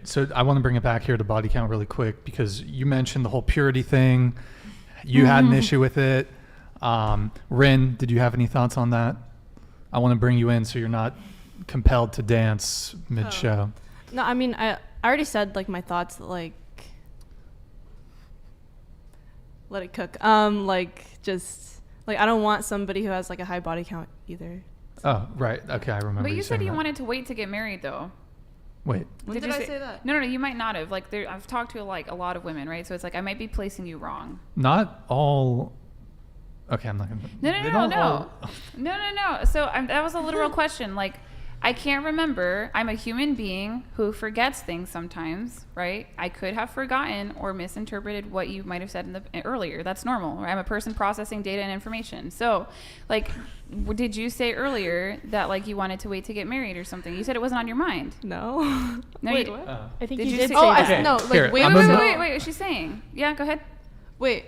so I want to bring it back here to body count really quick because you mentioned the whole purity thing. You had an issue with it. Rin, did you have any thoughts on that? I want to bring you in so you're not compelled to dance mid-show. No, I mean, I already said like my thoughts. Like, let it cook. Like just like I don't want somebody who has like a high body count either. Oh, right. Okay, I remember. But you said you that. wanted to wait to get married, though. Wait. When did I say that? No, you might not have. Like, I've talked to like a lot of women, right? So it's like I might be placing you wrong. Not all. Okay, I'm not gonna. No. So that was a literal question. Like, I can't remember. I'm a human being who forgets things sometimes, right? I could have forgotten or misinterpreted what you might have said earlier. That's normal. Right? I'm a person processing data and information. So, like, did you say earlier that like you wanted to wait to get married or something? You said it wasn't on your mind. No. Wait, what? I think Did you you did say- say Oh, that. Okay. No, like Here, wait, I'm wait, gonna- wait, Wait, what's she saying? Yeah, go ahead. wait,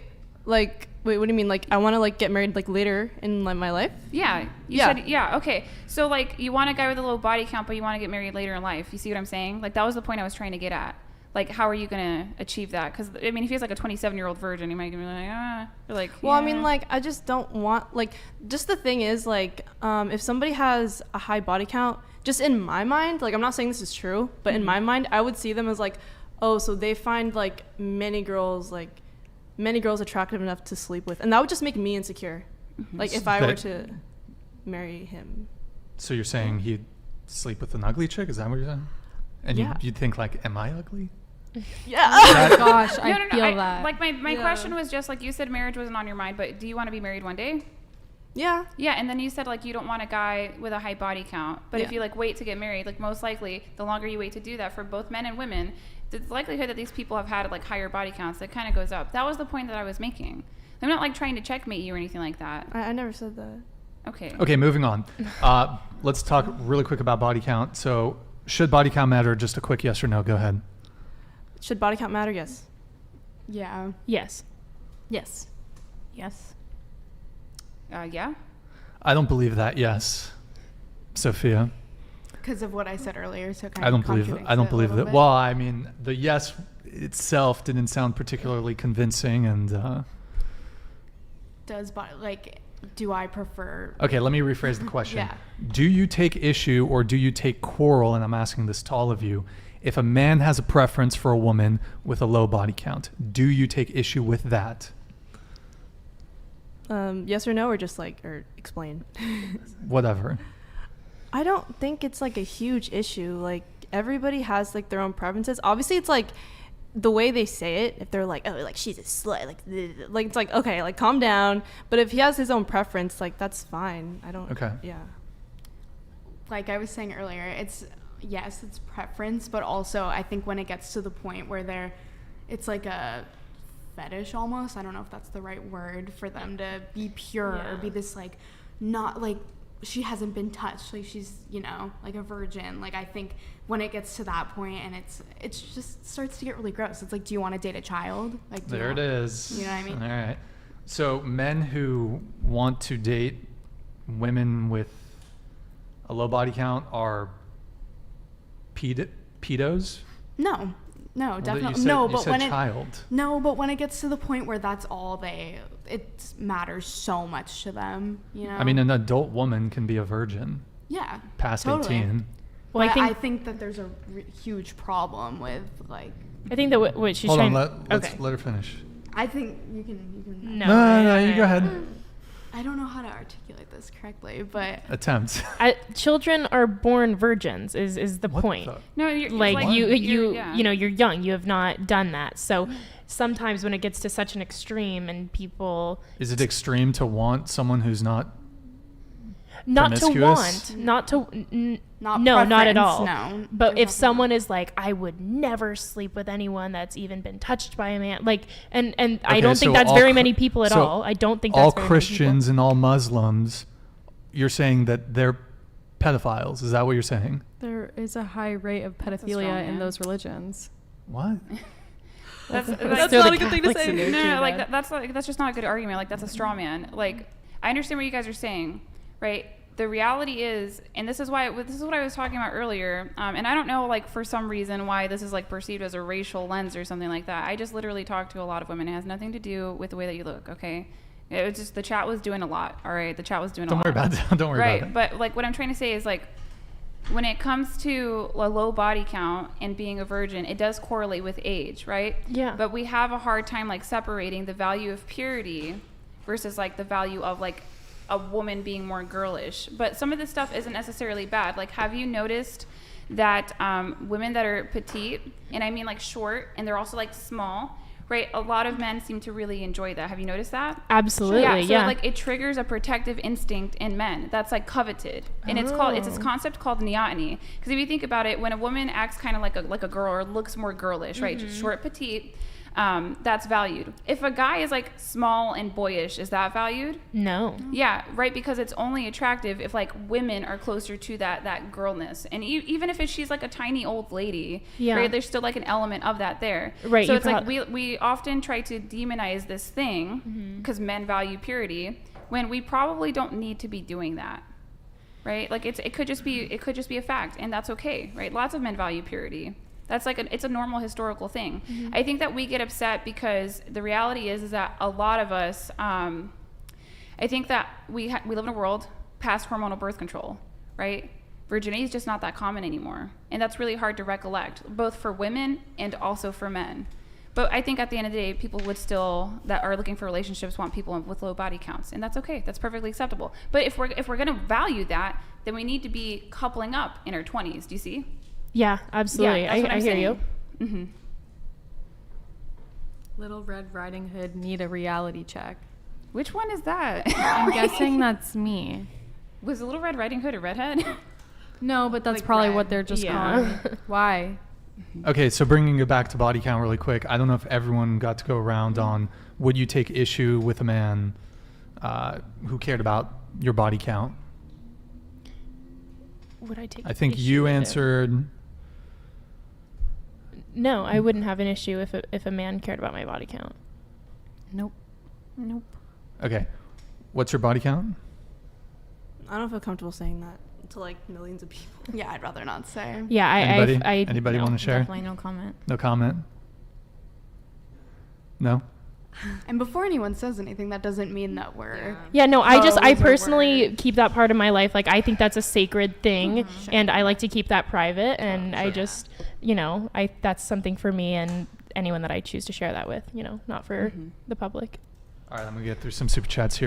what do you mean? Like I want to like get married like later in like my life? Yeah. You Yeah. said, yeah, okay. So, like, you want a guy with a low body count, but you want to get married later in life. You see what I'm saying? Like, that was the point I was trying to get at. Like, how are you going to achieve that? Because, I mean, if he has, like, a 27-year-old virgin, he might be like, Or like, Well, I yeah. mean, like I just don't want like just the thing is like if somebody has a high body count, just in my mind, like I'm not saying this is true, but in my mind, I would see them as like, oh, so they find like many girls attractive enough to sleep with, and that would just make me insecure. Like if I were to marry him. So you're saying he'd sleep with an ugly chick? Is that what you're saying? And Yeah. you'd think like, am I ugly? Yeah. Oh my gosh, I No. feel that. Like, my Yeah. question was just, like, you said marriage wasn't on your mind, but do you want to be married one day? Yeah. Yeah, and then you said, like, you don't want a guy with a high body count. But if Yeah. you, like, wait to get married, like, most likely, the longer you wait to do that for both men and women, the likelihood that these people have had, like, higher body counts, it kind of goes up. That was the point that I was making. I'm not, like, trying to checkmate you or anything like that. I never said that. Okay. Okay, moving on. Let's talk really quick about body count. So should body count matter? Just a quick yes or no. Go ahead. Should body count matter? Yes. Yeah. Yes. Yes. Yes. Yeah? I don't believe that. Yes. Sophia. Because of what I said earlier, so kind I of don't believe contradicts I don't it a believe little that. bit. Well, I mean, the yes itself didn't sound particularly convincing, and do I prefer? okay, let me rephrase the question. Yeah. Do you take issue or do you take quarrel, and I'm asking this to all of you, if a man has a preference for a woman with a low body count? Do you take issue with that? Yes or no, or just like, or explain. Whatever. I don't think it's like a huge issue. Like everybody has like their own preferences. Obviously, it's like the way they say it. If they're like, oh, like she's a slut, like it's like, okay, like calm down. But if he has his own preference, like that's fine. I don't. Okay. Yeah. Like I was saying earlier, it's preference, but also I think when it gets to the point where it's like a fetish almost. I don't know if that's the right word for them to be pure or be this like not like she hasn't been touched, like she's, you know, like a virgin. Like I think when it gets to that point and it's just starts to get really gross. It's like, do you want to date a child? Like There it is. You know what I mean? All right. So men who want to date women with a low body count are pedos? No, Well, definitely you no. said But when child. but when it gets to the point where that's all it matters so much to them. You know. I mean, an adult woman can be a virgin yeah, past totally. 18. Well, But I think that there's a huge problem with like. I think that what she's Hold trying. on, let her finish. I think you can. No, No, you go ahead. I don't know how to articulate this correctly, but Attempt. Children are born virgins. Is the What point? the- No, you're, Like what? you Yeah. you know, you're young. You have not done that. So sometimes when it gets to such an extreme and people Is it extreme to want someone who's not not to promiscuous? want, not to not no, not at preference, all. No, But there's if nothing someone is like, I would never sleep with anyone that's even been touched by a man, like, and I Okay, don't so think that's all very Chri- many people at so all. I don't think all that's very Christians and all Muslims, you're saying that they're pedophiles. Is that what you're saying? There is a high rate of strong pedophilia man. in those religions. What? That's Still not the a good thing to Catholics say. in there too, No, like though. that's just not a good argument. Like that's a straw man. Like I understand what you guys are saying, right? the reality is, and this is what I was talking about earlier, and I don't know, like, for some reason why this is like perceived as a racial lens or something like that. I just literally talk to a lot of women. It has nothing to do with the way that you look, okay? It was just, the chat was doing a lot, all right? The chat was doing a lot. Don't worry about it. Don't worry Right, about it. but like what I'm trying to say is, like, when it comes to a low body count and being a virgin, it does correlate with age, right? Yeah. But we have a hard time like separating the value of purity versus like the value of like a woman being more girlish. But some of this stuff isn't necessarily bad. Like, have you noticed that women that are petite, and I mean like short, and they're also like small, right? A lot of men seem to really enjoy that. Have you noticed that? Absolutely, So yeah. like it triggers a protective instinct in men that's like coveted, and it's this concept called neoteny. Because if you think about it, when a woman acts kind of like a girl or looks more girlish, right? Just short, petite, that's valued. If a guy is like small and boyish, is that valued? No. Yeah, right, because it's only attractive if like women are closer to that girlness, and even if she's like a tiny old lady, Yeah. right, there's still like an element of that there. Right, So you it's like prob- we often try to demonize this thing because men value purity when we probably don't need to be doing that, right? Like it could just be a fact, and that's okay, right? Lots of men value purity. That's like it's a normal historical thing. I think that we get upset because the reality is that a lot of us, I think that we live in a world past hormonal birth control, right? Virginity is just not that common anymore, and that's really hard to recollect, both for women and also for men. But I think at the end of the day, people would still, that are looking for relationships, want people with low body counts, and that's okay. That's perfectly acceptable. But if we're going to value that, then we need to be coupling up in our 20s. Do you see? Yeah, absolutely. Yeah, that's what I I'm hear saying. you. Mm-hmm. Little Red Riding Hood need a reality check. Which one is that? I'm guessing that's me. Was Little Red Riding Hood a redhead? No, but that's Like probably red. what they're just Yeah. calling me. Why? Okay, so bringing it back to body count really quick. I don't know if everyone got to go around on would you take issue with a man who cared about your body count? Would I take I think issue you with it? answered. No, I wouldn't have an issue if a man cared about my body count. Nope. Nope. Okay, what's your body count? I don't feel comfortable saying that to like millions of people. Yeah, I'd rather not say. Yeah, Anybody? I Anybody no. want to share? Definitely no comment. No comment. No. And before anyone says anything, that doesn't mean that we're. Yeah, no, I Pose or personally word. keep that part of my life. Like, I think that's a sacred thing, Sure. and I like to keep that private. And I just, that's something for me and anyone that I choose to share that with. Not for the public. All right, I'm gonna get through some super chats here.